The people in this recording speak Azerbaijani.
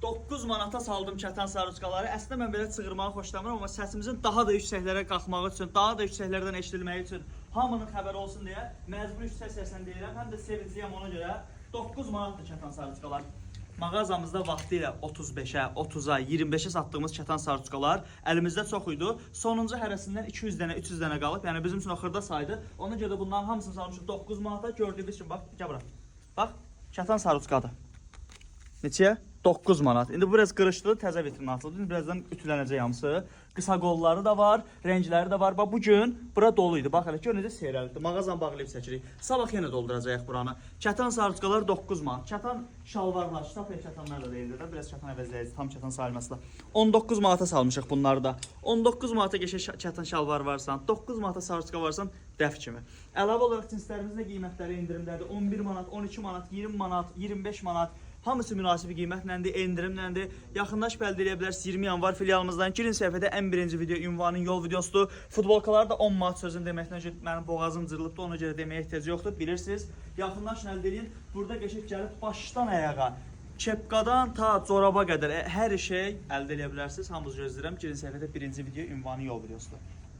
9 manata saldım kətan sarıçkaları. Əslində mən belə çığırmağı xoşlamıram, amma səsimizin daha da yüksəklərə qalxmağı üçün, daha da yüksəklərdən eşidilməyi üçün, hamının xəbəri olsun deyə məcbur yüksək səslə deyirəm. Həm də sevincliyəm ona görə 9 manatdır kətan sarıçkalar. Mağazamızda vaxtilə 35-ə, 30-a, 25-ə satdığımız kətan sarıçkalar əlimizdə çox idi. Sonuncu hərəsindən 200 dənə, 300 dənə qalıb. Yəni bizim üçün xırda saydı. Ona görə də bunların hamısını salmışıq 9 manata. Gördüyünüz kimi bax, gəl bura. Bax, kətan sarıçkadır. Neçəyə? 9 manat. İndi bu biraz qırışdı, təzə vitrinə atıldı. İndi birazdan ütülənəcək hamısı. Qısa qolları da var, rəngləri də var. Bax, bugün bura doluydu. Bax, hələ gör necə seyrəldi. Mağazanı bağlayıb çəkirik. Sabah yenə dolduracağıq buranı. Kətan sarıçkalar 9 manat. Kətan şalvarlar, ştapel kətanlar da deyildi də. Biraz kətan əvəzləyici, tam kətan sayılması da. 19 manata salmışıq bunları da. 19 manata geçə kətan şalvar varsan, 9 manata sarıçka varsan, dəf kimi. Əlavə olaraq cinslərimizdə qiymətləri endirimlərdir. 11 manat, 12 manat, 20 manat, 25 manat. Hamısı münasib qiymətləndi, endirimləndi. Yaxınlaş əldə edə bilərsiniz 20 yanvar filialımızdan. Girin səhifədə ən birinci video ünvanın yol videosudur. Futbolkalar da 10 manat sözünü deməkdən öncə mənim boğazım cırılıbdı, ona görə deməyə ehtiyac yoxdur. Bilirsiniz, yaxınlaş əldə edin. Burada qəşəng gəlib başdan ayağa, kepkadan ta coraba qədər hər şey əldə edə bilərsiniz. Hamınızı gözləyirəm. Girin səhifədə birinci video ünvanın yol videosudur.